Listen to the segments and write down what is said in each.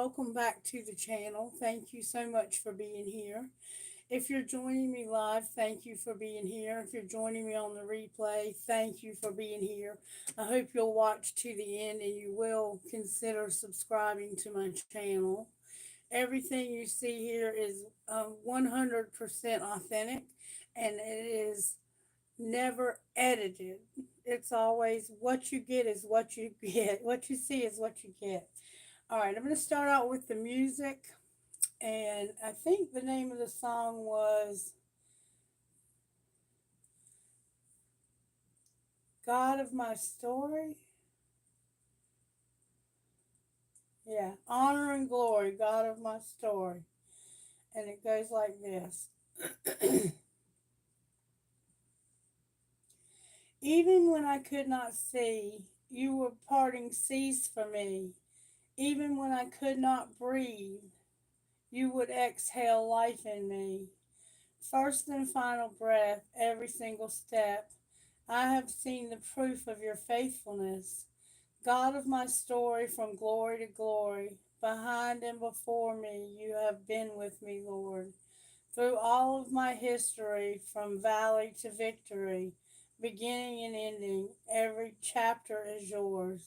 welcome back to the channel. Thank you so much for being here. If you're joining me live, thank you for being here. If you're joining me on the replay, thank you for being here. I hope you'll watch to the end and you will consider subscribing to my channel. Everything you see here is 100% authentic and it is never edited. It's always what you get is what you get. What you see is what you get. All right, I'm going to start out with the music. And I think the name of the song was God of My Story. Yeah, Honor and Glory, God of My Story. And it goes like this. Even when I could not see, you were parting seas for me. Even when I could not breathe, you would exhale life in me. First and final breath, every single step, I have seen the proof of your faithfulness. God of my story, from glory to glory, behind and before me, you have been with me, Lord. Through all of my history, from valley to victory, beginning and ending, every chapter is yours.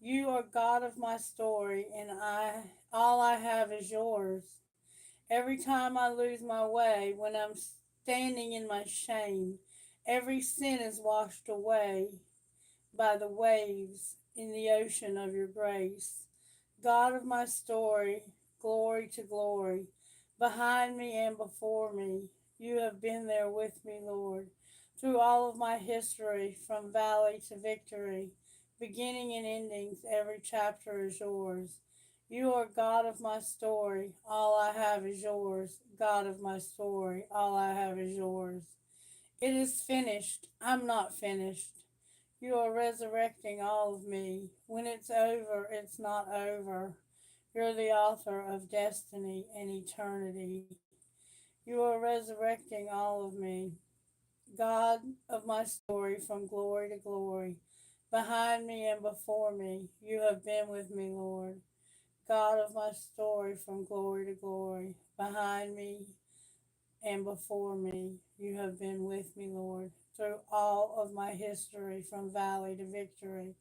You are God of my story, and all I have is yours. Every time I lose my way, when I'm standing in my shame, every sin is washed away by the waves in the ocean of your grace. God of my story, glory to glory, behind me and before me, you have been there with me, Lord, through all of my history, from valley to victory, beginning and endings, every chapter is yours. You are God of my story, all I have is yours. God of my story, all I have is yours. It is finished. I'm not finished. You are resurrecting all of me. When it's over, it's not over. You're the author of destiny and eternity. You are resurrecting all of me. God of my story, from glory to glory, behind me and before me, you have been with me, Lord. God of my story, from glory to glory, behind me and before me, you have been with me, Lord, through all of my history, from valley to victory,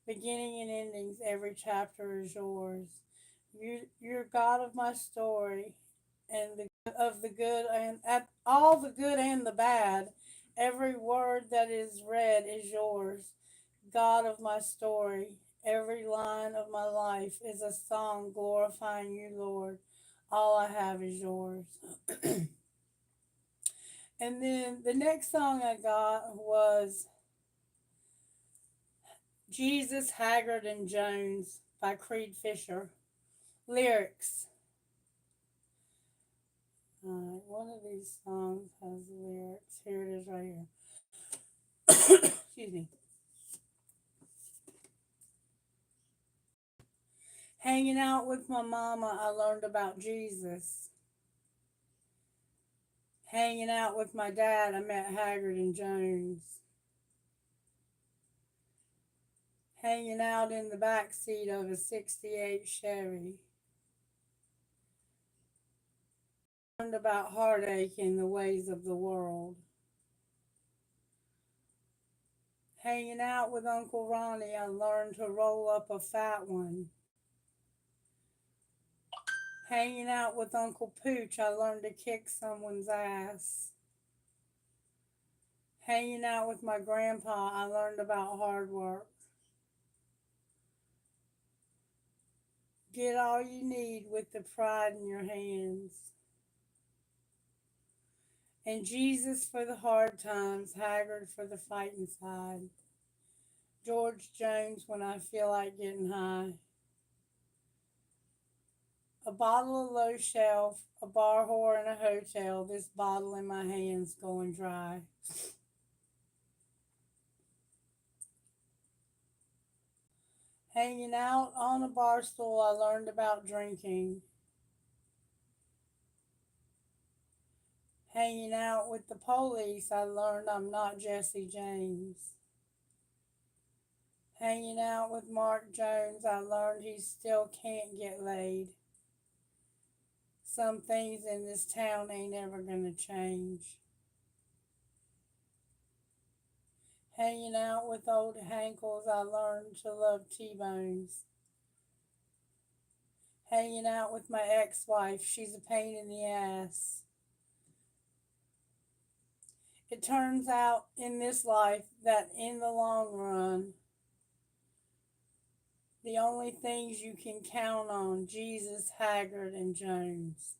beginning and endings, every chapter is yours. You're God of my story, and of the good and at all the good and the bad. Every word that is read is yours. God of my story, every line of my life is a song glorifying you, Lord. All I have is yours. And then the next song I got was Jesus, Haggard, and Jones by Creed Fisher. Lyrics. One of these songs has lyrics. Here it is right here. Excuse me. Hanging out with my mama, I learned about Jesus. Hanging out with my dad, I met Haggard and Jones. Hanging out in the back seat of a 68 Chevy. Learned about heartache and the ways of the world. Hanging out with Uncle Ronnie, I learned to roll up a fat one. Hanging out with Uncle Pooch, I learned to kick someone's ass. Hanging out with my grandpa, I learned about hard work. Get all you need with the pride in your hands. And Jesus for the hard times, Haggard for the fighting side. George Jones when I feel like getting high. A bottle of low shelf, a bar whore in a hotel, this bottle in my hand's going dry. Hanging out on a bar stool, I learned about drinking. Hanging out with the police, I learned I'm not Jesse James. Hanging out with Mark Jones, I learned he still can't get laid. Some things in this town ain't ever gonna change. Hanging out with old Hankles, I learned to love T-bones. Hanging out with my ex-wife, she's a pain in the ass. It turns out in this life that in the long run, the only things you can count on, Jesus, Haggard, and Jones.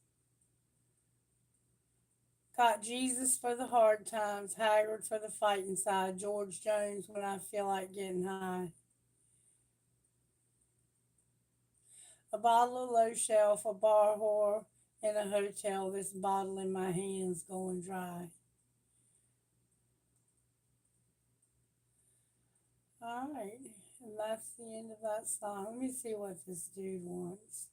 Got Jesus for the hard times, Haggard for the fighting side, George Jones when I feel like getting high. A bottle of low shelf, a bar whore, in a hotel, this bottle in my hands going dry. Alright, and that's the end of that song. Let me see what this dude wants.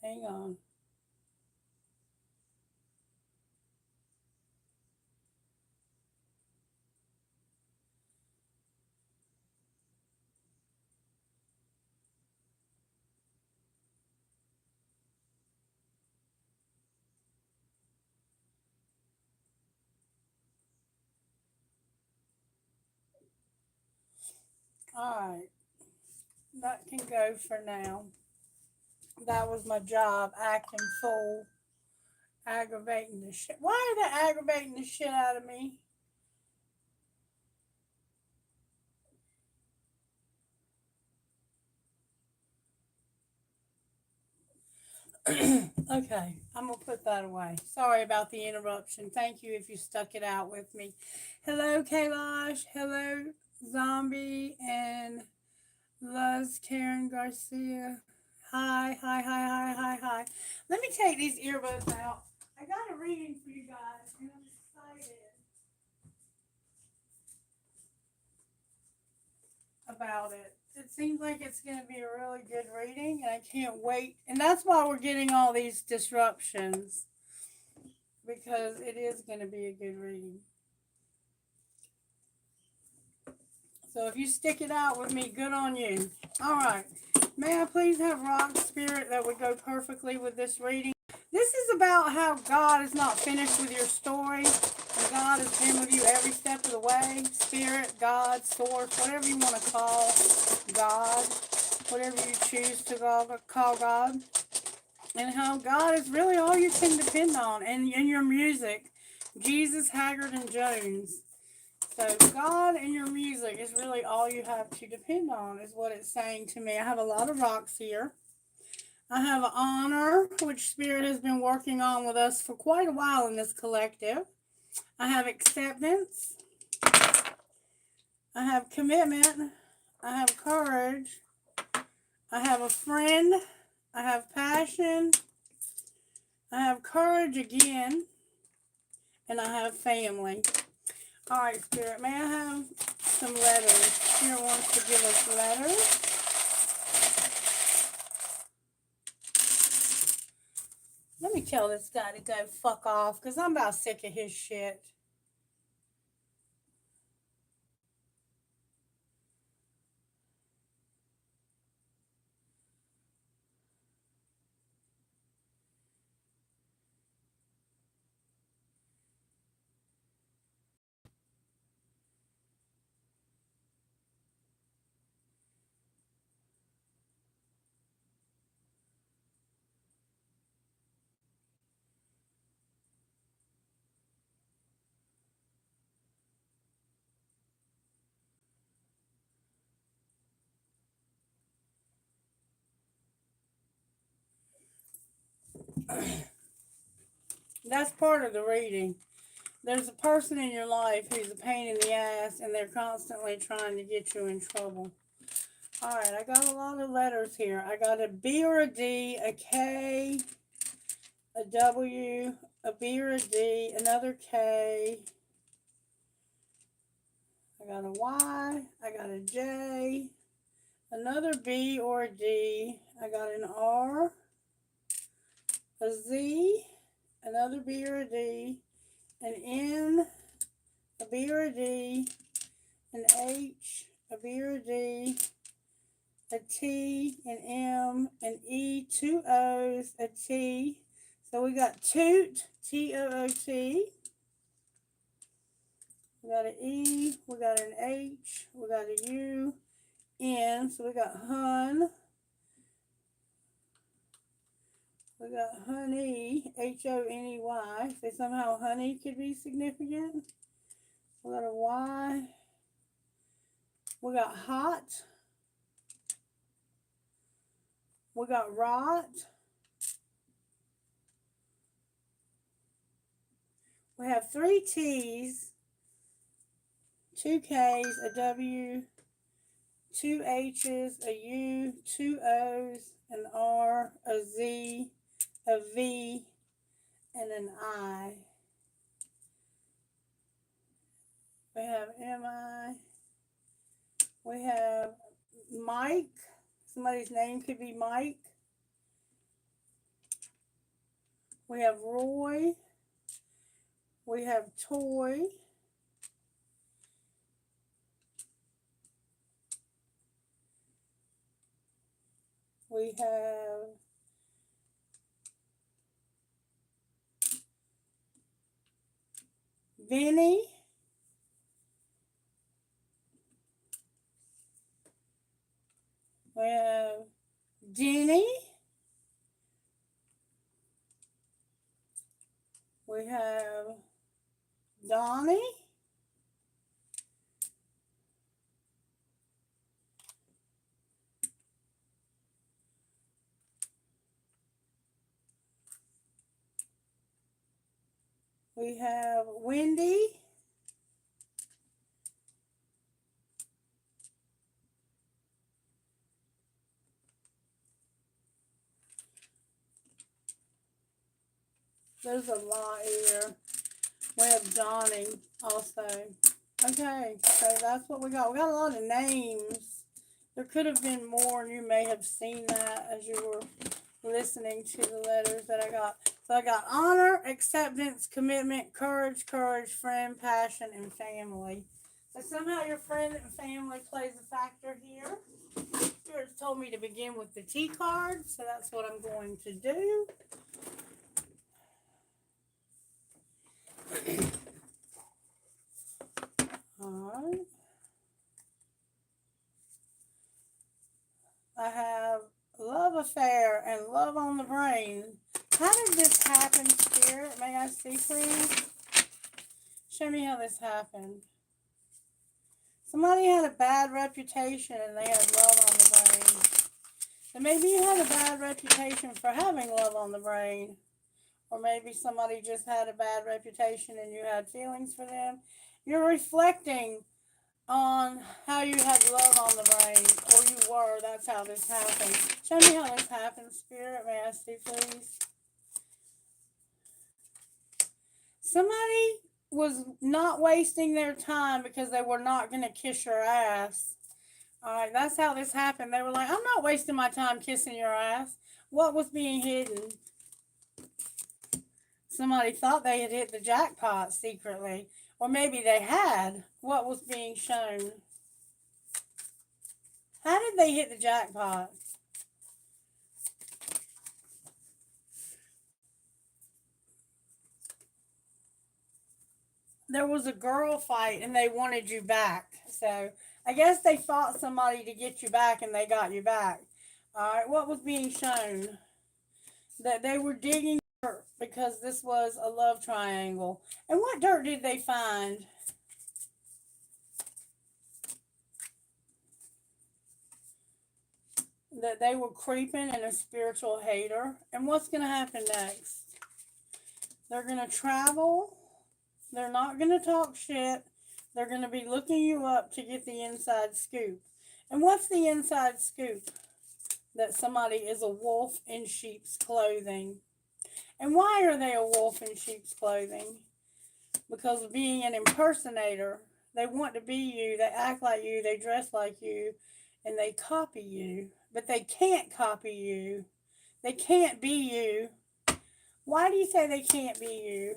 Hang on. Alright, that can go for now. That was my job, acting fool, aggravating the shit. Why are they aggravating the shit out of me? Okay, I'm gonna put that away. Sorry about the interruption. Thank you if you stuck it out with me. Hello, Kailash. Hello, Zombie and Luz Karen Garcia. Hi, hi, hi, hi, hi, hi. Let me take these earbuds out. I got a reading for you guys, and I'm excited about it. It seems like it's going to be a really good reading, and I can't wait. And that's why we're getting all these disruptions, because it is going to be a good reading. So if you stick it out with me, good on you. All right. May I please have rock spirit that would go perfectly with this reading? This is about how God is not finished with your story, and God has been with you every step of the way. Spirit, God, source, whatever you want to call God, whatever you choose to call God. And how God is really all you can depend on. And in your music, Jesus, Haggard, and Jones. So God and your music is really all you have to depend on, is what it's saying to me. I have a lot of rocks here. I have honor, which Spirit has been working on with us for quite a while in this collective. I have acceptance. I have commitment. I have courage. I have a friend. I have passion. I have courage again. And I have family. All right, Spirit, may I have some letters? Spirit wants to give us letters. Let me tell this guy to go fuck off, because I'm about sick of his shit. That's part of the reading. There's a person in your life who's a pain in the ass, and they're constantly trying to get you in trouble. All right, I got a lot of letters here. I got a B or a D, a K, a W, a B or a D, another K. I got a Y, I got a J, another B or a D. I got an R, a Z, another B or a D, an N, a B or a D, an H, a B or a D, a T, an M, an E, two O's, a T. So we got toot, T-O-O-T. We got an E, we got an H, we got a U, N. So we got hun. We got honey, H-O-N-E-Y. So somehow honey could be significant. We got a Y. We got hot. We got rot. We have three T's, two K's, a W, two H's, a U, two O's, an R, a Z, a V, and an I. We have M-I. We have Mike. Somebody's name could be Mike. We have Roy. We have Toy. We have Benny. We have Jenny. We have Donnie. We have Wendy. There's a lot here. We have Donnie also. Okay, so that's what we got. We got a lot of names. There could have been more, and you may have seen that as you were listening to the letters that I got. So I got honor, acceptance, commitment, courage, friend, passion, and family. So somehow your friend and family plays a factor here. Spirits told me to begin with the T card, so that's what I'm going to do. Alright. I have love affair and love on the brain. How did this happen, Spirit? May I see, please? Show me how this happened. Somebody had a bad reputation and they had love on the brain. And maybe you had a bad reputation for having love on the brain. Or maybe somebody just had a bad reputation and you had feelings for them. You're reflecting on how you had love on the brain, or you were. That's how this happened. Show me how this happened, Spirit. May I see, please? Somebody was not wasting their time because they were not going to kiss your ass. All right, that's how this happened. They were like, I'm not wasting my time kissing your ass. What was being hidden? Somebody thought they had hit the jackpot secretly. Or maybe they had. What was being shown? How did they hit the jackpot? There was a girl fight and they wanted you back. So I guess they fought somebody to get you back and they got you back. All right, what was being shown? That they were digging dirt because this was a love triangle. And what dirt did they find? That they were creeping and a spiritual hater. And what's going to happen next? They're going to travel. They're not going to talk shit. They're going to be looking you up to get the inside scoop. And what's the inside scoop? That somebody is a wolf in sheep's clothing. And why are they a wolf in sheep's clothing? Because of being an impersonator. They want to be you, they act like you, they dress like you, and they copy you. But they can't copy you. They can't be you. Why do you say they can't be you?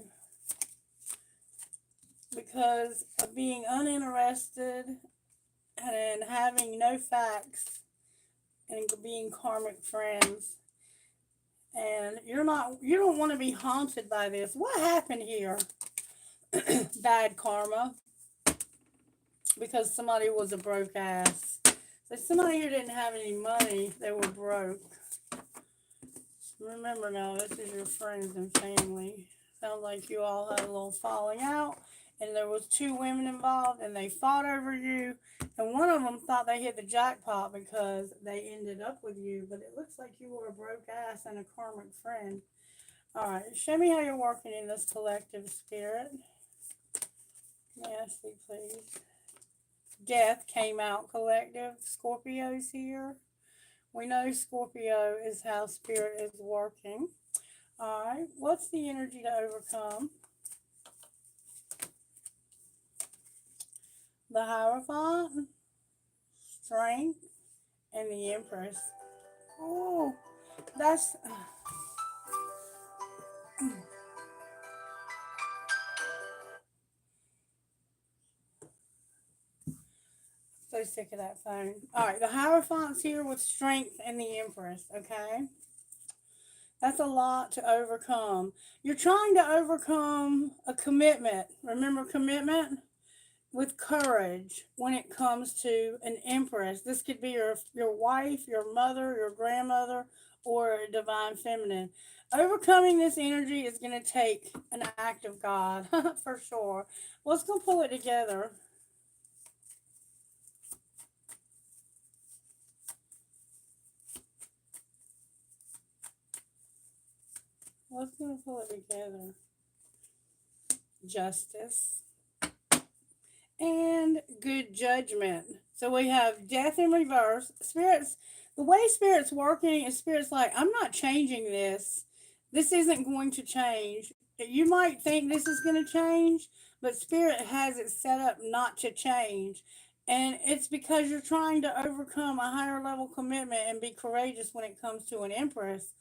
Because of being uninterested and having no facts and being karmic friends. And you don't want to be haunted by this. What happened here? Bad karma. Because somebody was a broke ass. So somebody here didn't have any money, they were broke. Remember now, this is your friends and family. Sounds like you all had a little falling out, and there was 2 women involved, and they fought over you, and one of them thought they hit the jackpot because they ended up with you, but it looks like you were a broke ass and a karmic friend. Alright, show me how you're working in this collective spirit. Yes, please. Death came out, collective. Scorpio's here. We know Scorpio is how spirit is working. Alright, what's the energy to overcome? The Hierophant, Strength, and the Empress. Oh, that's... So sick of that phone. Alright, the Hierophant's here with Strength and the Empress, okay? That's a lot to overcome. You're trying to overcome a commitment. Remember commitment? With courage when it comes to an Empress. This could be your wife, your mother, your grandmother, or a divine feminine. Overcoming this energy is going to take an act of God, for sure. Let's go pull it together. Let's go pull it together. Justice. And good judgment. So we have death in reverse. Spirits, the way Spirit's working is Spirit's like, I'm not changing this. This isn't going to change. You might think this is going to change, but Spirit has it set up not to change. And it's because you're trying to overcome a higher level commitment and be courageous when it comes to an Empress.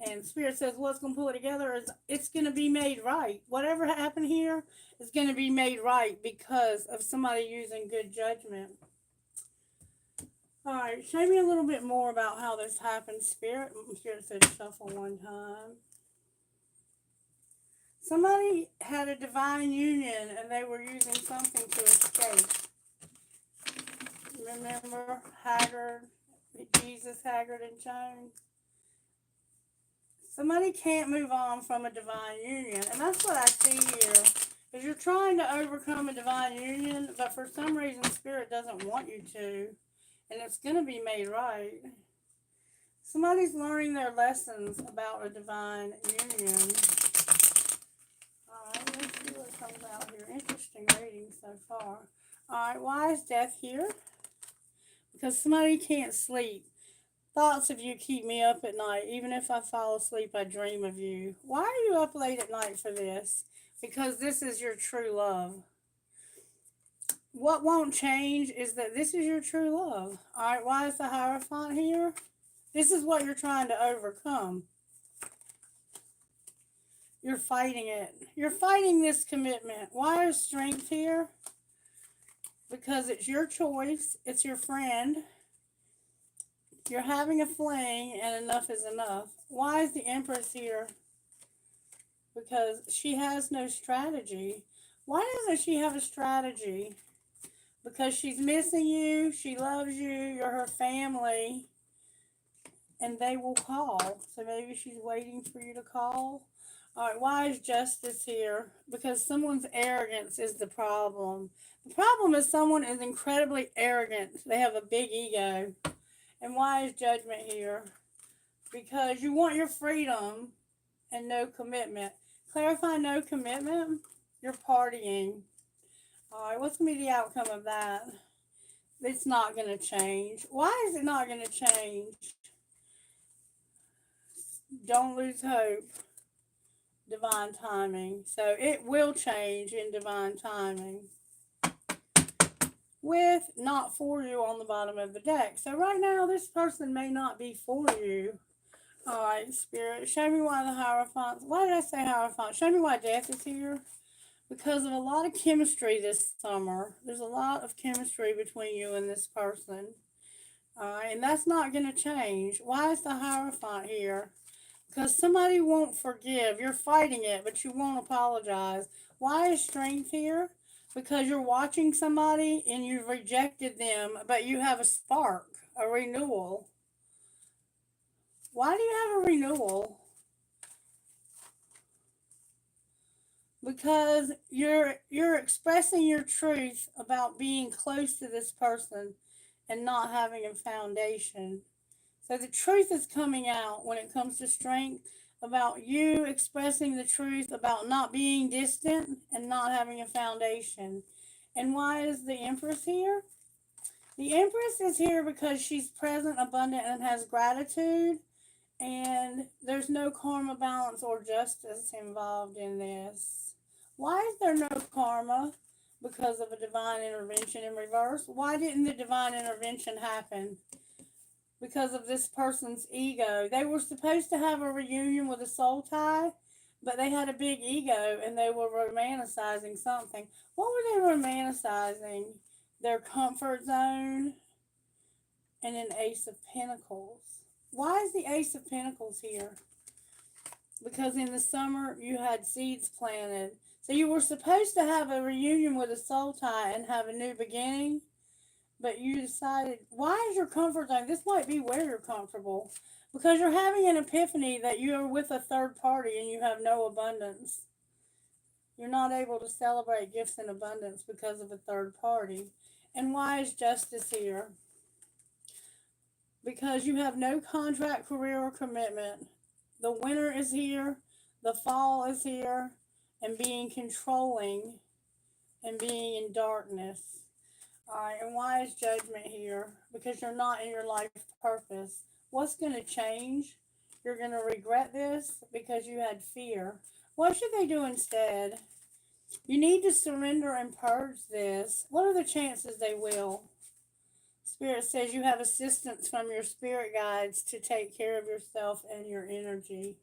And Spirit says, what's going to pull it together is it's going to be made right. Whatever happened here is going to be made right because of somebody using good judgment. All right, show me a little bit more about how this happened, Spirit. Spirit said shuffle one time. Somebody had a divine union and they were using something to escape. Remember Haggard, Jesus, Haggard, and Jones? Somebody can't move on from a divine union. And that's what I see here. Is you're trying to overcome a divine union, but for some reason Spirit doesn't want you to. And it's going to be made right. Somebody's learning their lessons about a divine union. Alright, let's see what comes out here. Interesting reading so far. Alright, why is death here? Because somebody can't sleep. Thoughts of you keep me up at night. Even if I fall asleep, I dream of you. Why are you up late at night for this? Because this is your true love. What won't change is that this is your true love. Alright, why is the Hierophant here? This is what you're trying to overcome. You're fighting it. You're fighting this commitment. Why is Strength here? Because it's your choice. It's your friend. You're having a fling and enough is enough. Why is the Empress here? Because she has no strategy. Why doesn't she have a strategy? Because she's missing you. She loves you. You're her family. And they will call. So maybe she's waiting for you to call. Alright, why is Justice here? Because someone's arrogance is the problem. The problem is someone is incredibly arrogant. They have a big ego. And why is Judgment here? Because you want your freedom and no commitment. Clarify no commitment. You're partying. Alright, what's going to be the outcome of that? It's not going to change. Why is it not going to change? Don't lose hope. Divine timing. So it will change in divine timing. With not for you on the bottom of the deck. So right now, this person may not be for you. All right, Spirit, show me why the Hierophant. Why did I say Hierophant? Show me why death is here. Because of a lot of chemistry this summer. There's a lot of chemistry between you and this person. All right, and that's not going to change. Why is the Hierophant here? Because somebody won't forgive. You're fighting it, but you won't apologize. Why is Strength here? Because you're watching somebody and you've rejected them, but you have a spark, a renewal. Why do you have a renewal? Because you're expressing your truth about being close to this person and not having a foundation. So the truth is coming out when it comes to Strength about you expressing the truth about not being distant and not having a foundation. And why is the Empress here? The Empress is here because she's present, abundant, and has gratitude. And there's no karma balance or justice involved in this. Why is there no karma? Because of a divine intervention in reverse. Why didn't the divine intervention happen? Because of this person's ego. They were supposed to have a reunion with a soul tie, but they had a big ego and they were romanticizing something. What were they romanticizing? Their comfort zone and an Ace of Pentacles. Why is the Ace of Pentacles here? Because in the summer you had seeds planted. So you were supposed to have a reunion with a soul tie and have a new beginning. But you decided, why is your comfort zone? This might be where you're comfortable. Because you're having an epiphany that you are with a third party and you have no abundance. You're not able to celebrate gifts in abundance because of a third party. And why is Justice here? Because you have no contract, career, or commitment. The winter is here. The fall is here. And being controlling and being in darkness. Alright, and why is Judgment here? Because you're not in your life purpose. What's going to change? You're going to regret this because you had fear. What should they do instead? You need to surrender and purge this. What are the chances they will? Spirit says you have assistance from your spirit guides to take care of yourself and your energy.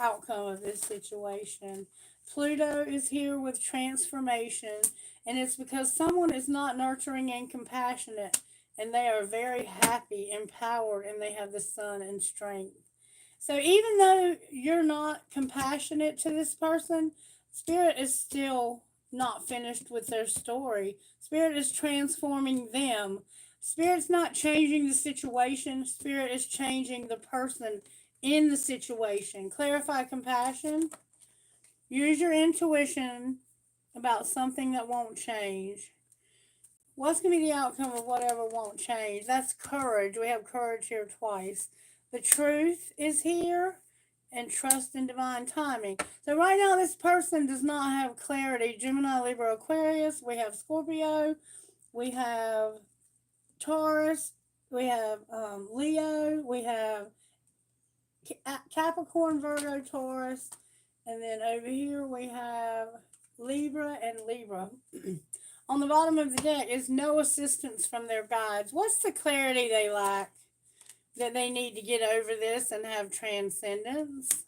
Outcome of this situation. Pluto is here with transformation, and it's because someone is not nurturing and compassionate, and they are very happy, empowered, and they have the sun and strength. So even though you're not compassionate to this person, Spirit is still not finished with their story. Spirit is transforming them. Spirit's not changing the situation. Spirit is changing the person in the situation. Clarify compassion. Use your intuition about something that won't change. What's going to be the outcome of whatever won't change? That's courage. We have courage here twice. The truth is here and trust in divine timing. So right now this person does not have clarity. Gemini, Libra, Aquarius. We have Scorpio. We have Taurus. We have Leo. We have Capricorn, Virgo, Taurus. And then over here we have Libra and Libra. On the bottom of the deck is no assistance from their guides. What's the clarity they lack? That they need to get over this and have transcendence.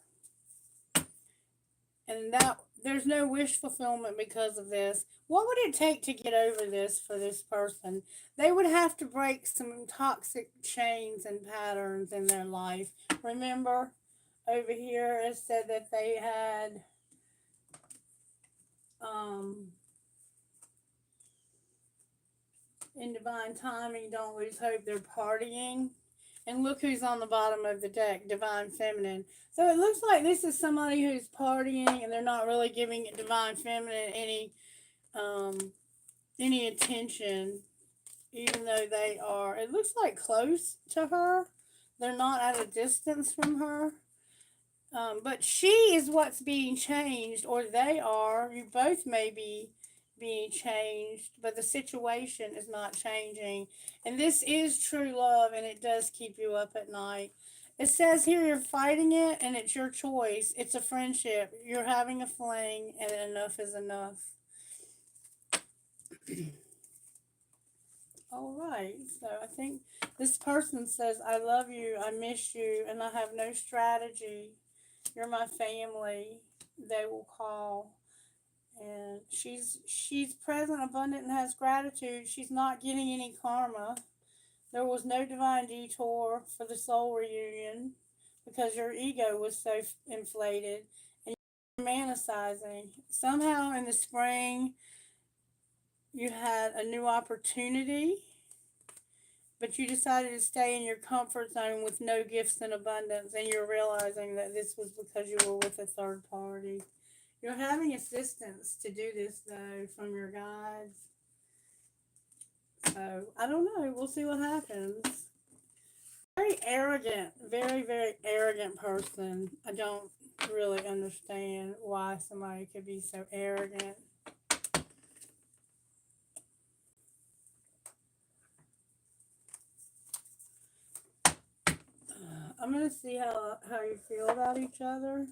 And that there's no wish fulfillment because of this. What would it take to get over this for this person? They would have to break some toxic chains and patterns in their life. Remember, over here it said that they had in divine timing, don't lose hope, they're partying. And look who's on the bottom of the deck, Divine Feminine. So it looks like this is somebody who's partying and they're not really giving Divine Feminine any attention, even though they are, it looks like close to her. They're not at a distance from her. But she is what's being changed, or they are. You both may be being changed, but the situation is not changing. And this is true love, and it does keep you up at night. It says here you're fighting it, and it's your choice. It's a friendship. You're having a fling, and enough is enough. All right. So I think this person says, I love you, I miss you, and I have no strategy. You're my family. They will call. And she's present, abundant, and has gratitude. She's not getting any karma. There was no divine detour for the soul reunion because your ego was so inflated and you're romanticizing. Somehow in the spring, you had a new opportunity, but you decided to stay in your comfort zone with no gifts in abundance, and you're realizing that this was because you were with a third party. You're having assistance to do this, though, from your guides. So, I don't know. We'll see what happens. Very arrogant. Very, very arrogant person. I don't really understand why somebody could be so arrogant. I'm going to see how you feel about each other.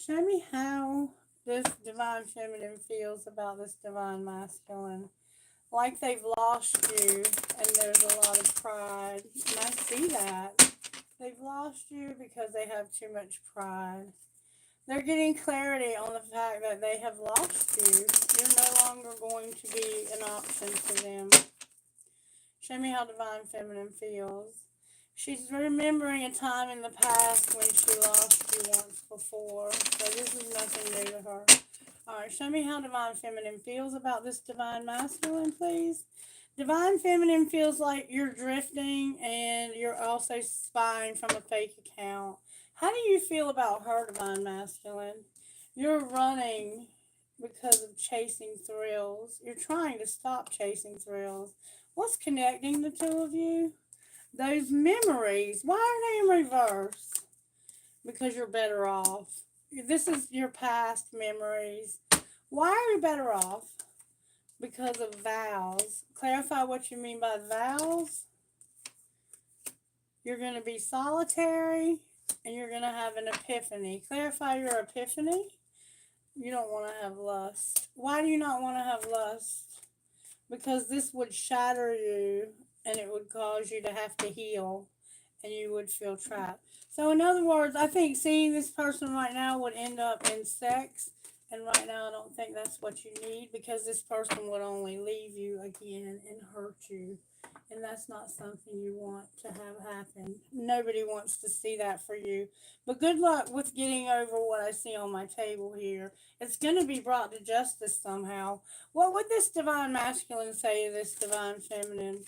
Show me how this divine feminine feels about this divine masculine. Like they've lost you and there's a lot of pride. And I see that. They've lost you because they have too much pride. They're getting clarity on the fact that they have lost you. You're no longer going to be an option to them. Show me how divine feminine feels. She's remembering a time in the past when she lost you once before. So this is nothing new to her. Alright, show me how divine feminine feels about this divine masculine, please. Divine feminine feels like you're drifting and you're also spying from a fake account. How do you feel about her, divine masculine? You're running because of chasing thrills. You're trying to stop chasing thrills. What's connecting the two of you? Those memories. Why are they in reverse? Because you're better off. This is your past memories. Why are you better off? Because of vows. Clarify what you mean by vows. You're going to be solitary and you're going to have an epiphany. Clarify your epiphany. You don't want to have lust. Why do you not want to have lust? Because this would shatter you and it would cause you to have to heal and you would feel trapped. So in other words, I think seeing this person right now would end up in sex. And right now I don't think that's what you need because this person would only leave you again and hurt you. And that's not something you want to have happen. Nobody wants to see that for you. But good luck with getting over what I see on my table here. It's going to be brought to justice somehow. What would this divine masculine say to this divine feminine?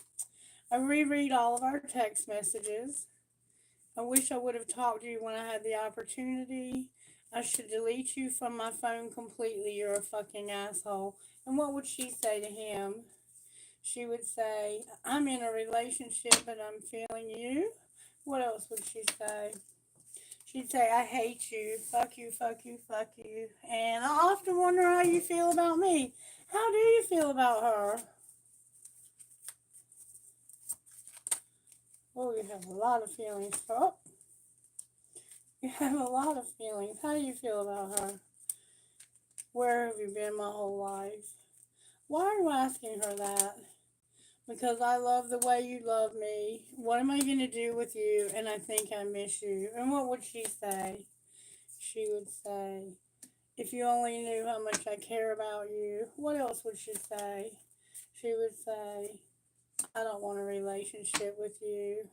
I reread all of our text messages. I wish I would have talked to you when I had the opportunity. I should delete you from my phone completely. You're a fucking asshole. And what would she say to him? She would say, I'm in a relationship but I'm feeling you. What else would she say? She'd say, I hate you. Fuck you, fuck you, fuck you. And I often wonder how you feel about me. How do you feel about her? Oh, you have a lot of feelings. Oh, you have a lot of feelings. How do you feel about her? Where have you been my whole life? Why are you asking her that? Because I love the way you love me. What am I going to do with you? And I think I miss you. And what would she say? She would say, if you only knew how much I care about you. What else would she say? She would say, I don't want a relationship with you.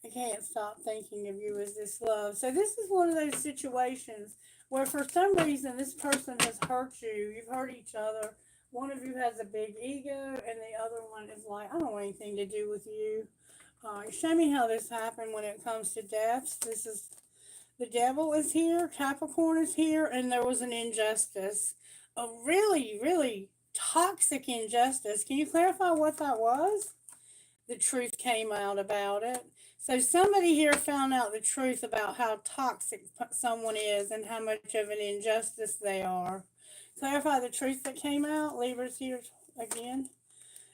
I can't stop thinking of you as this love. So this is one of those situations where for some reason this person has hurt you. You've hurt each other. One of you has a big ego and the other one is like, I don't want anything to do with you. Show me how this happened when it comes to deaths. This is, the devil is here, Capricorn is here, and there was an injustice. A really, really toxic injustice. Can you clarify what that was? the truth came out about it. So somebody here found out the truth about how toxic someone is and how much of an injustice they are. Clarify the truth that came out. Libra's here again.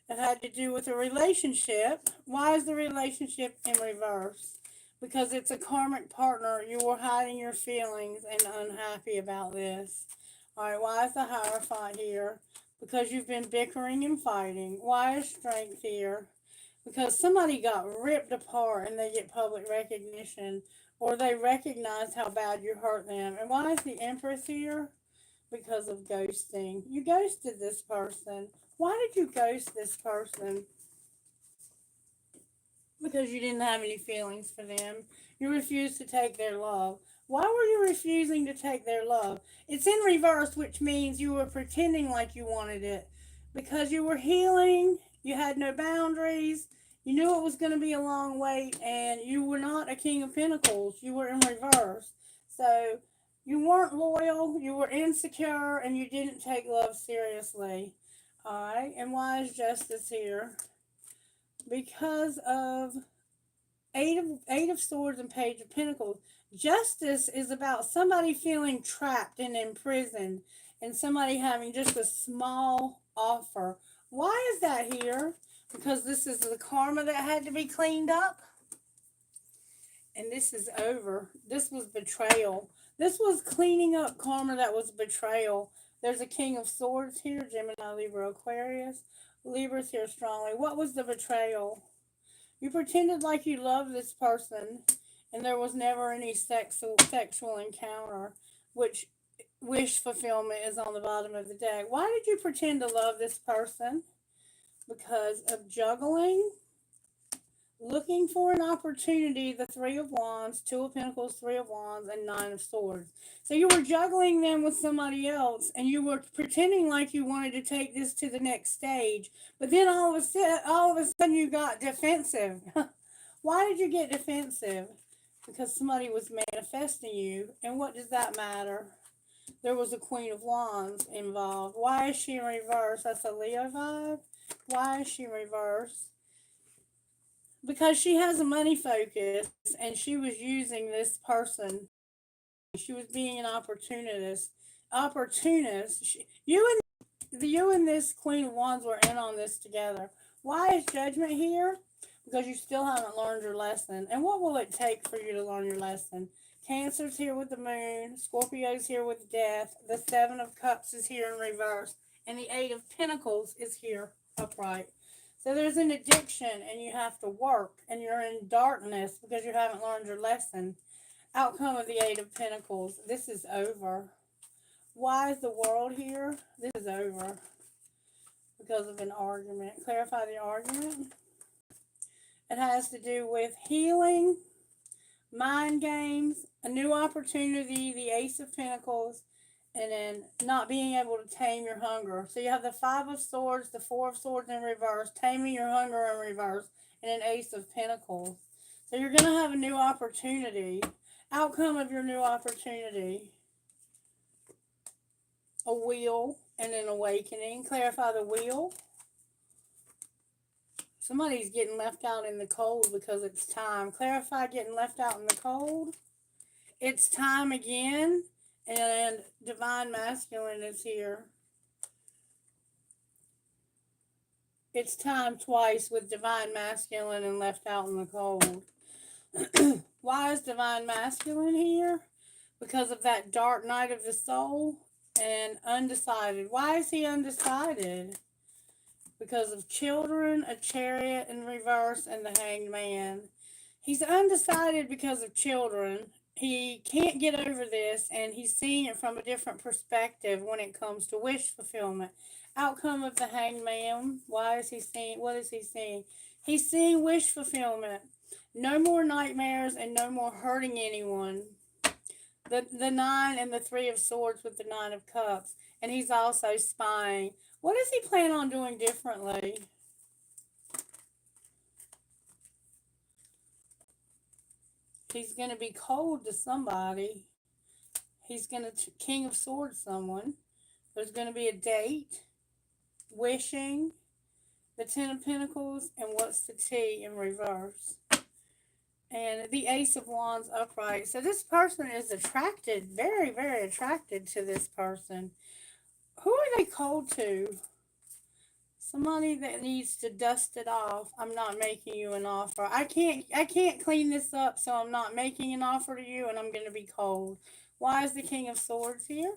It had to do with a relationship. Why is the relationship in reverse? Because it's a karmic partner. You were hiding your feelings and unhappy about this. All right, why is the Hierophant here? Because you've been bickering and fighting. Why is Strength here? Because somebody got ripped apart and they get public recognition, or they recognize how bad you hurt them. And why is the Empress here? Because of ghosting. You ghosted this person. Why did you ghost this person? Because you didn't have any feelings for them. You refused to take their love. Why were you refusing to take their love? It's in reverse, which means you were pretending like you wanted it. Because you were healing, you had no boundaries, you knew it was going to be a long wait, and you were not a King of Pentacles. You were in reverse. So you weren't loyal, you were insecure, and you didn't take love seriously. Alright, and why is Justice here? Because of Eight of Swords and Page of Pentacles. Justice is about somebody feeling trapped and imprisoned and somebody having just a small offer. Why is that here? Because this is the karma that had to be cleaned up. And this is over. This was betrayal. This was cleaning up karma that was betrayal. There's a King of Swords here, Gemini, Libra, Aquarius. Libra's here strongly. What was the betrayal? You pretended like you loved this person, and there was never any sexual encounter, which wish fulfillment is on the bottom of the deck. Why did you pretend to love this person? Because of juggling, looking for an opportunity, the Three of Wands, Two of Pentacles, Three of Wands, and Nine of Swords. So you were juggling them with somebody else, and you were pretending like you wanted to take this to the next stage. But then all of a sudden you got defensive. Why did you get defensive? Because somebody was manifesting you. And what does that matter? There was a Queen of Wands involved. Why is she in reverse? That's a Leo vibe. Why is she in reverse? Because she has a money focus and she was using this person. She was being an opportunist. You and this Queen of Wands were in on this together. Why is Judgment here? Because you still haven't learned your lesson. And what will it take for you to learn your lesson? Cancer's here with the Moon. Scorpio's here with Death. The Seven of Cups is here in reverse. And the Eight of Pentacles is here upright. So there's an addiction and you have to work. And you're in darkness because you haven't learned your lesson. Outcome of the Eight of Pentacles. This is over. Why is the World here? This is over. Because of an argument. Clarify the argument. It has to do with healing, mind games, a new opportunity, the Ace of Pentacles, and then not being able to tame your hunger. So you have the Five of Swords, the Four of Swords in reverse, taming your hunger in reverse, and an Ace of Pentacles. So you're going to have a new opportunity. Outcome of your new opportunity. A wheel and an awakening. Clarify the wheel. Somebody's getting left out in the cold because it's time. Clarify getting left out in the cold. It's time again. And Divine Masculine is here. It's time twice with Divine Masculine and left out in the cold. Why is Divine Masculine here? Because of that dark night of the soul and undecided. Why is he undecided? Because of children, a Chariot in reverse, and the Hanged Man. He's undecided because of children. He can't get over this, and he's seeing it from a different perspective when it comes to wish fulfillment. Outcome of the Hanged Man. Why is he seeing? What is he seeing? He's seeing wish fulfillment. No more nightmares and no more hurting anyone. The Nine and the Three of Swords with the Nine of Cups. And he's also spying. What does he plan on doing differently? He's going to be cold to somebody. He's going to King of Swords someone. There's going to be a date. Wishing. the Ten of Pentacles, and what's the T in reverse? And the Ace of Wands upright. So this person is attracted, very, very attracted to this person. Who are they cold to? Somebody that needs to dust it off. I'm not making you an offer. I can't clean this up, so I'm not making an offer to you, and I'm going to be cold. Why is the King of Swords here?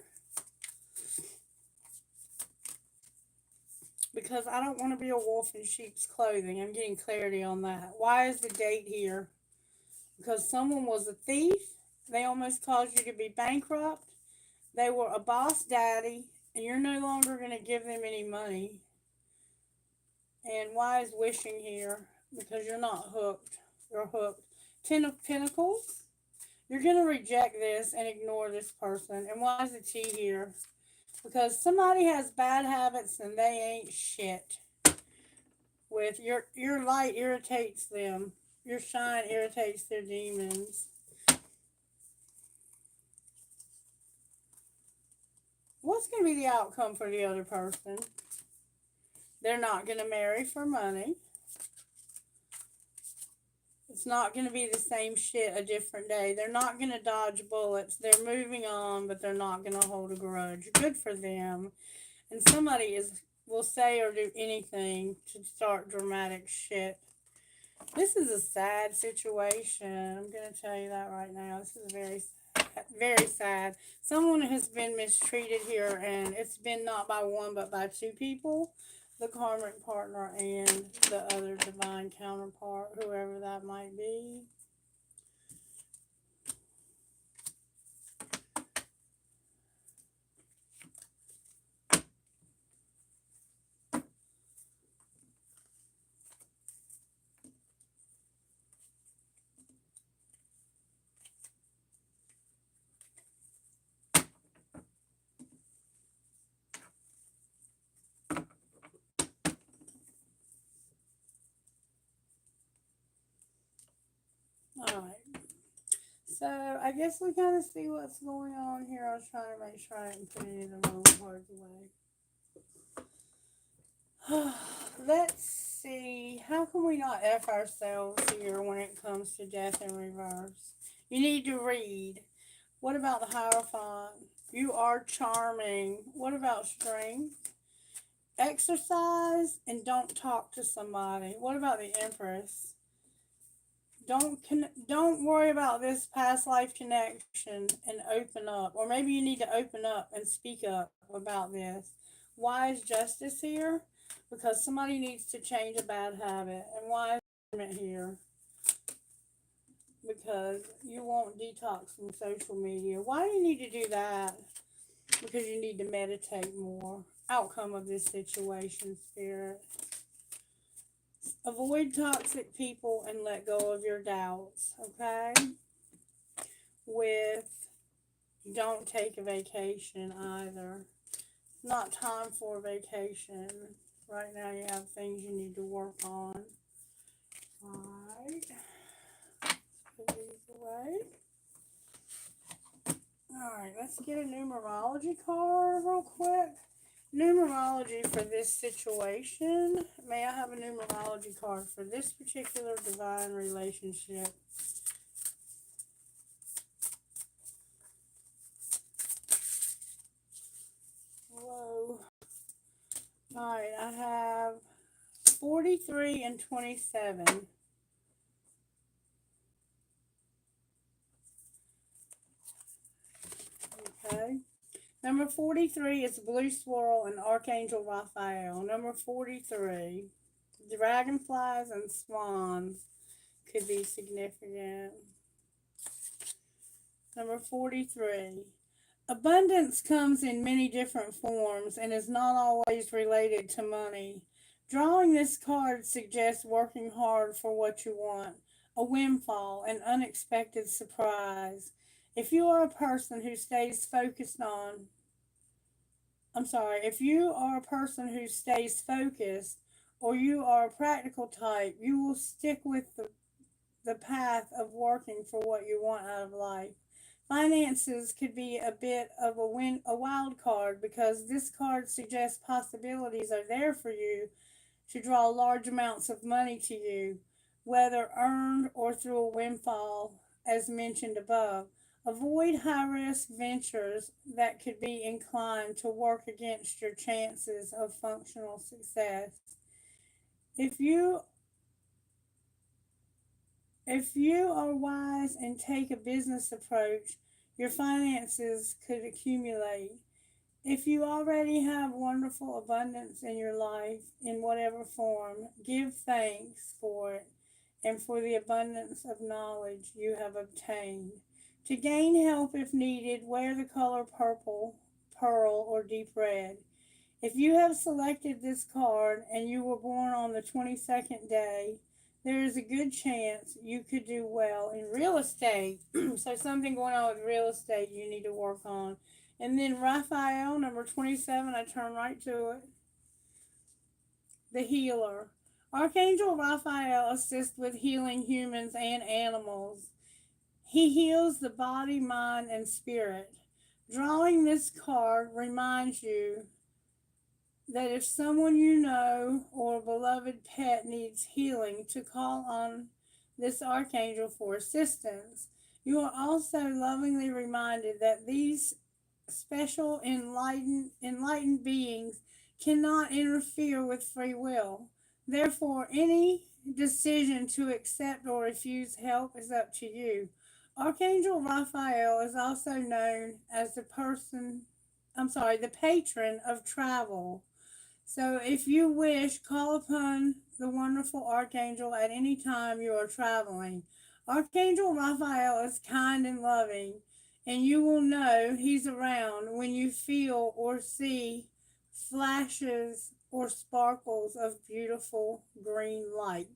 Because I don't want to be a wolf in sheep's clothing. I'm getting clarity on that. Why is the Date here? Because someone was a thief. They almost caused you to be bankrupt. They were a boss daddy, and you're no longer going to give them any money. And why is Wishing here? Because you're not hooked. You're hooked. Ten of Pentacles. You're going to reject this and ignore this person. And why is the T here? Because somebody has bad habits and they ain't shit. With your light irritates them. Your shine irritates their demons. What's going to be the outcome for the other person? They're not going to marry for money. It's not going to be the same shit a different day. They're not going to dodge bullets. They're moving on, but they're not going to hold a grudge. Good for them. And somebody will say or do anything to start dramatic shit. This is a sad situation. I'm going to tell you that right now. This is very, very sad. Someone has been mistreated here, and it's been not by one, but by two people. The karmic partner and the other divine counterpart, whoever that might be. Alright. So, I guess we kind of see what's going on here. I was trying to make sure I didn't put any of the wrong cards away. Let's see. How can we not F ourselves here when it comes to death in reverse? You need to read. What about the Hierophant? You are charming. What about strength? Exercise and don't talk to somebody. What about the Empress? Don't worry about this past life connection and open up. Or maybe you need to open up and speak up about this. Why is Justice here? Because somebody needs to change a bad habit. And why is Judgment here? Because you won't detox from social media. Why do you need to do that? Because you need to meditate more. Outcome of this situation, Spirit. Avoid toxic people and let go of your doubts, okay? With don't take a vacation either. Not time for a vacation. Right now you have things you need to work on. Alright. Put these away. Alright, let's get a numerology card real quick. Numerology for this situation. May I have a numerology card for this particular divine relationship? Whoa. Alright, I have 43 and 27. Okay. Number 43 is Blue Swirl and Archangel Raphael. Number 43, Dragonflies and Swans could be significant. Number 43, abundance comes in many different forms and is not always related to money. Drawing this card suggests working hard for what you want, a windfall, an unexpected surprise. If you are a person who stays focused on if you are a person who stays focused or you are a practical type, you will stick with the path of working for what you want out of life. Finances could be a bit of a wild card because this card suggests possibilities are there for you, to draw large amounts of money to you, whether earned or through a windfall, as mentioned above. Avoid high risk ventures that could be inclined to work against your chances of functional success. If you if you are wise and take a business approach, your finances could accumulate. If you already have wonderful abundance in your life, in whatever form, give thanks for it and for the abundance of knowledge you have obtained. To gain help if needed, wear the color purple, pearl, or deep red. If you have selected this card and you were born on the 22nd day, there is a good chance you could do well in real estate. So, something going on with real estate you need to work on. And then Raphael, number 27, I turn right to it. The healer. Archangel Raphael assists with healing humans and animals. He heals the body, mind, and spirit. Drawing this card reminds you that if someone you know or a beloved pet needs healing, to call on this archangel for assistance. You are also lovingly reminded that these special enlightened beings cannot interfere with free will. Therefore, any decision to accept or refuse help is up to you. Archangel Raphael is also known as the patron of travel. So if you wish, call upon the wonderful Archangel at any time you are traveling. Archangel Raphael is kind and loving, and you will know he's around when you feel or see flashes or sparkles of beautiful green light.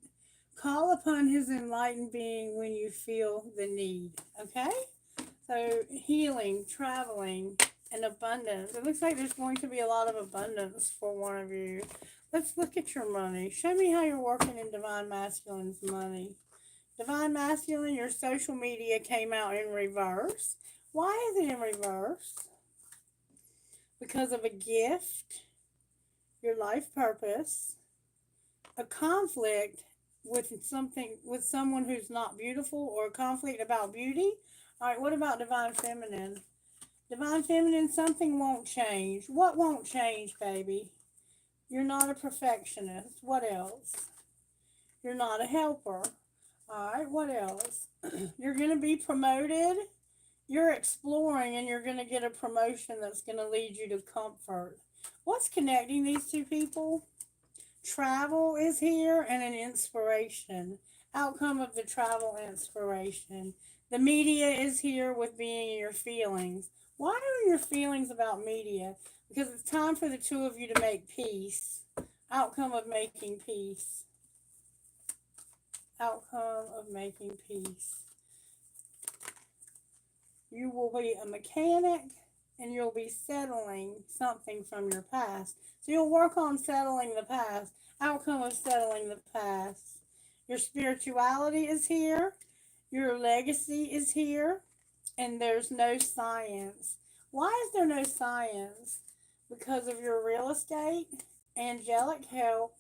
Call upon his enlightened being when you feel the need. Okay? So, healing, traveling, and abundance. It looks like there's going to be a lot of abundance for one of you. Let's look at your money. Show me how you're working in Divine Masculine's money. Divine Masculine, your social media came out in reverse. Why is it in reverse? Because of a gift, your life purpose, a conflict with someone who's not beautiful, or a conflict about beauty. All right, what about Divine Feminine? Divine Feminine, something won't change. What won't change, baby? You're not a perfectionist. What else? You're not a helper. All right, what else? You're going to be promoted. You're exploring, and you're going to get a promotion that's going to lead you to comfort. What's connecting these two people? Travel is here, and an inspiration. Outcome of the travel inspiration. The media is here with being in your feelings. Why are your feelings about media? Because it's time for the two of you to make peace. Outcome of making peace. Outcome of making peace. You will be a mechanic, and you'll be settling something from your past. So you'll work on settling the past. Outcome of settling the past. Your spirituality is here. Your legacy is here. And there's no science. Why is there no science? Because of your real estate, angelic help,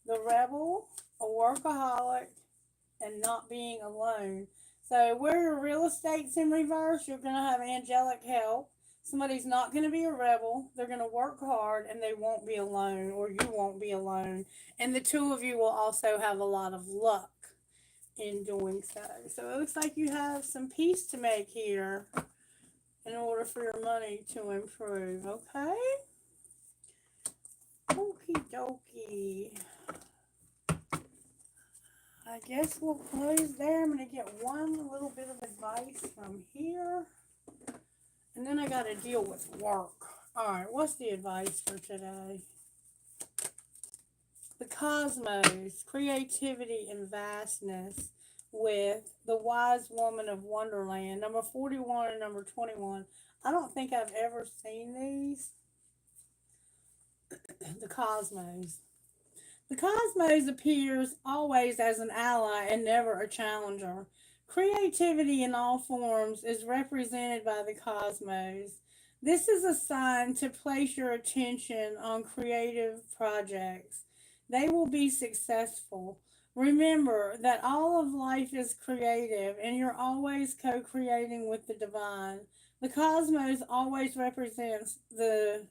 the rebel, a workaholic, and not being alone. So where your real estate's in reverse, you're going to have angelic help. Somebody's not going to be a rebel. They're going to work hard, and they won't be alone, or you won't be alone. And the two of you will also have a lot of luck in doing so. So it looks like you have some peace to make here in order for your money to improve. Okay? Okie dokie. I guess we'll close there. I'm going to get one little bit of advice from here. And then I got to deal with work. Alright, what's the advice for today? The cosmos, creativity and vastness with the wise woman of Wonderland, number 41 and number 21. I don't think I've ever seen these. The cosmos. The cosmos appears always as an ally and never a challenger. Creativity in all forms is represented by the cosmos. This is a sign to place your attention on creative projects. They will be successful. Remember that all of life is creative and you're always co creating with the divine. The cosmos always represents the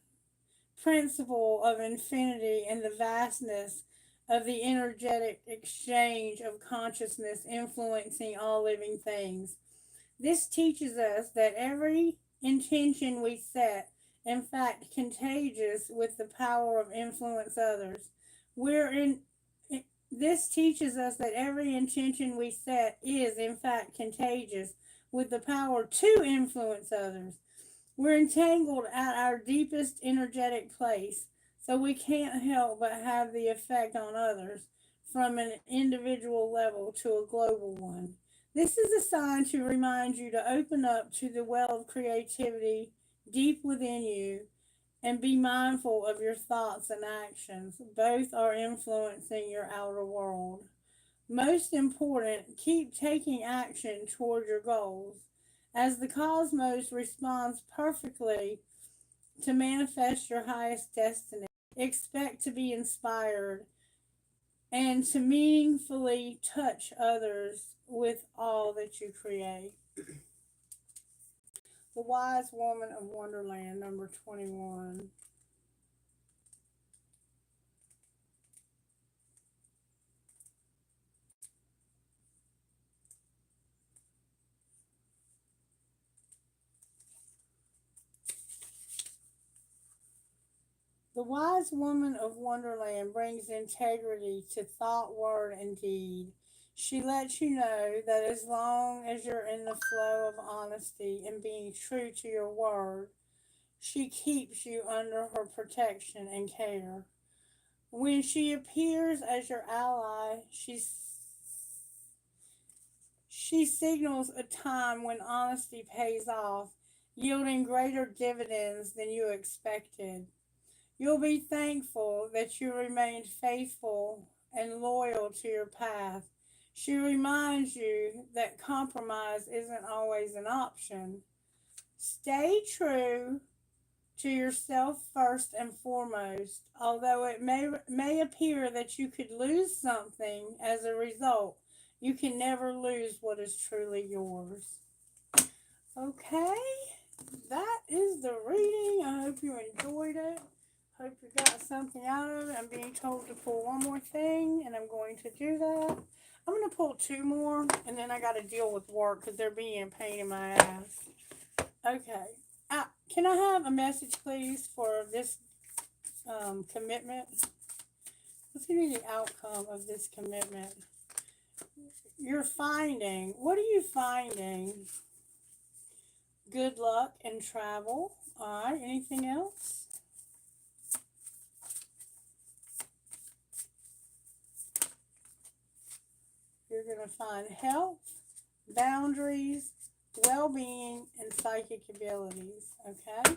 principle of infinity and the vastness of the energetic exchange of consciousness influencing all living things. This teaches us that every intention we set, in fact, contagious with the power of influence others. We're in This teaches us that every intention we set is, in fact, contagious with the power to influence others. We're entangled at our deepest energetic place, so we can't help but have the effect on others from an individual level to a global one. This is a sign to remind you to open up to the well of creativity deep within you and be mindful of your thoughts and actions. Both are influencing your outer world. Most important, keep taking action toward your goals. As the cosmos responds perfectly to manifest your highest destiny, expect to be inspired and to meaningfully touch others with all that you create. The Wise Woman of Wonderland, number 21. The wise woman of Wonderland brings integrity to thought, word, and deed. She lets you know that as long as you're in the flow of honesty and being true to your word, she keeps you under her protection and care. When she appears as your ally, she signals a time when honesty pays off, yielding greater dividends than you expected. You'll be thankful that you remained faithful and loyal to your path. She reminds you that compromise isn't always an option. Stay true to yourself first and foremost, although it may appear that you could lose something as a result. You can never lose what is truly yours. Okay, that is the reading. I hope you enjoyed it. Hope you got something out of it. I'm being told to pull one more thing, and I'm going to do that. I'm going to pull two more, and then I got to deal with work because they're being a pain in my ass. Okay. Can I have a message, please, for this commitment? What's going to be the outcome of this commitment? What are you finding? Good luck and travel. All right. Anything else? You're going to find health, boundaries, well-being, and psychic abilities, okay?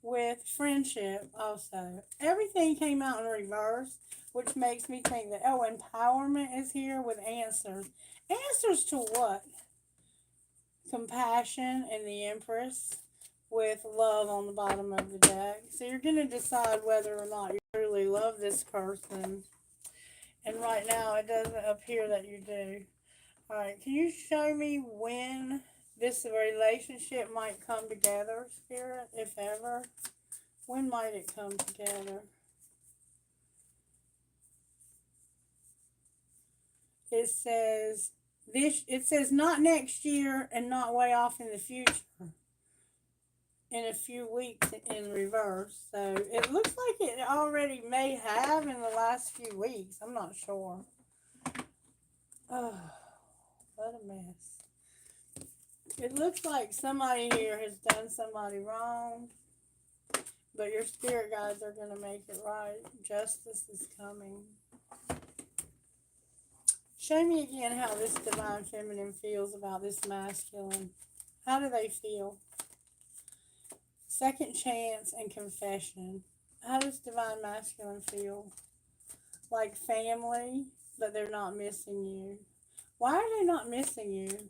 With friendship also. Everything came out in reverse, which makes me think that, empowerment is here with answers. Answers to what? Compassion and the Empress with love on the bottom of the deck. So you're going to decide whether or not you truly love this person. And right now, it doesn't appear that you do. All right, can you show me when this relationship might come together, Spirit, if ever? When might it come together? It says it says not next year and not way off in the future. In a few weeks in reverse. So it looks like it already may have in the last few weeks. I'm not sure. Oh, what a mess. It looks like somebody here has done somebody wrong, but your spirit guides are going to make it right. Justice is coming. Show me again how this divine feminine feels about this masculine. How do they feel? Second chance and confession. How does divine masculine feel? Like family, but they're not missing you. Why are they not missing you?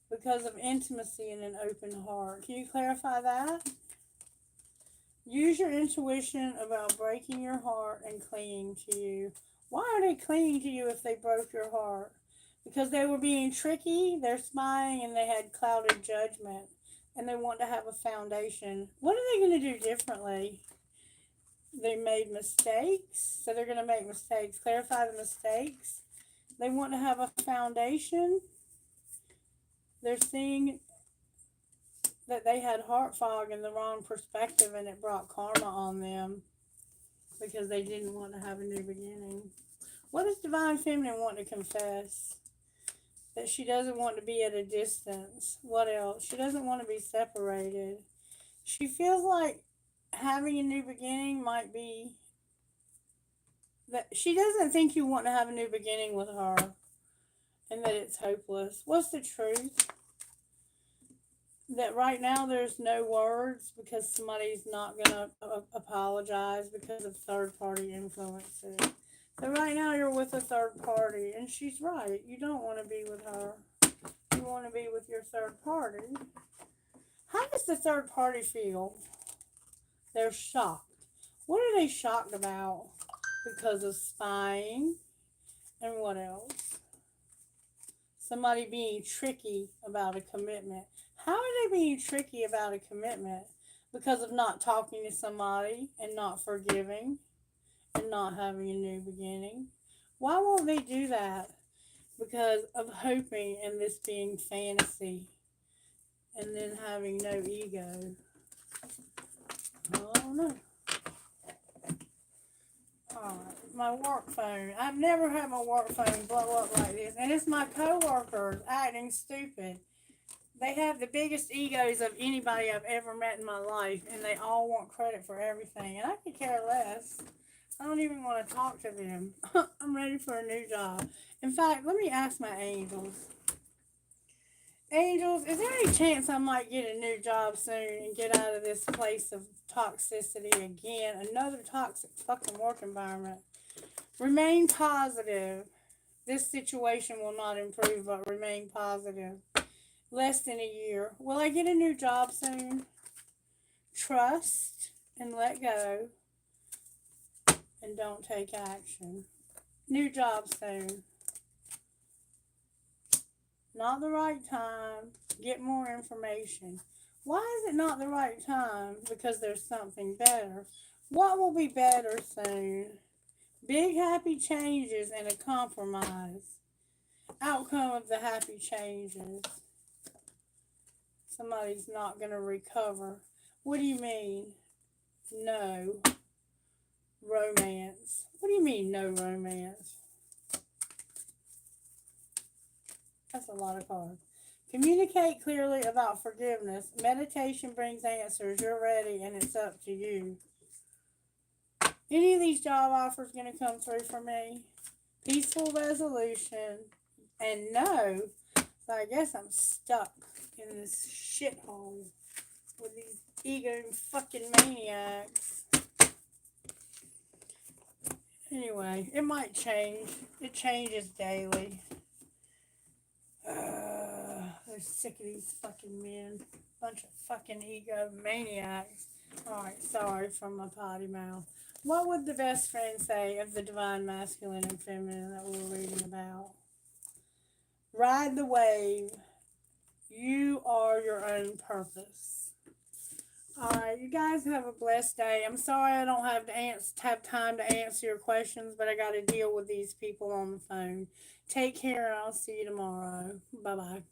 Because of intimacy and an open heart. Can you clarify that? Use your intuition about breaking your heart and clinging to you. Why are they clinging to you if they broke your heart? Because they were being tricky, they're spying, and they had clouded judgment, and they want to have a foundation. What are they going to do differently? They made mistakes, so they're going to make mistakes. Clarify the mistakes. They want to have a foundation. They're seeing that they had heart fog and the wrong perspective, and it brought karma on them because they didn't want to have a new beginning. What does Divine Feminine want to confess? That she doesn't want to be at a distance. What else? She doesn't want to be separated. She feels like having a new beginning might be that she doesn't think you want to have a new beginning with her and that it's hopeless. What's the truth? That right now there's no words because somebody's not going to apologize because of third party influences. So right now you're with a third party, and she's right. You don't want to be with her. You want to be with your third party. How does the third party feel? They're shocked. What are they shocked about? Because of spying. And what else? Somebody being tricky about a commitment. How are they being tricky about a commitment? Because of not talking to somebody and not forgiving and not having a new beginning. Why won't they do that? Because of hoping and this being fantasy and then having no ego. I don't know. Alright, my work phone. I've never had my work phone blow up like this. And it's my coworkers acting stupid. They have the biggest egos of anybody I've ever met in my life, and they all want credit for everything. And I could care less. I don't even want to talk to them. I'm ready for a new job. In fact, let me ask my angels. Angels, is there any chance I might get a new job soon and get out of this place of toxicity again? Another toxic fucking work environment. Remain positive. This situation will not improve, but remain positive. Less than a year. Will I get a new job soon? Trust and let go. And don't take action. New job soon. Not the right time. Get more information. Why is it not the right time? Because there's something better. What will be better soon? Big happy changes and a compromise. Outcome of the happy changes. Somebody's not going to recover. What do you mean? No romance. What do you mean, no romance? That's a lot of cards. Communicate clearly about forgiveness. Meditation brings answers. You're ready, and it's up to you. Any of these job offers going to come through for me? Peaceful resolution. And no. So I guess I'm stuck in this shithole with these ego fucking maniacs. Anyway, it might change. It changes daily. They're sick of these fucking men. Bunch of fucking ego maniacs. Alright, sorry for my potty mouth. What would the best friend say of the divine masculine and feminine that we were reading about? Ride the wave. You are your own purpose. Alright, you guys have a blessed day. I'm sorry I don't have time to answer your questions, but I got to deal with these people on the phone. Take care, and I'll see you tomorrow. Bye-bye.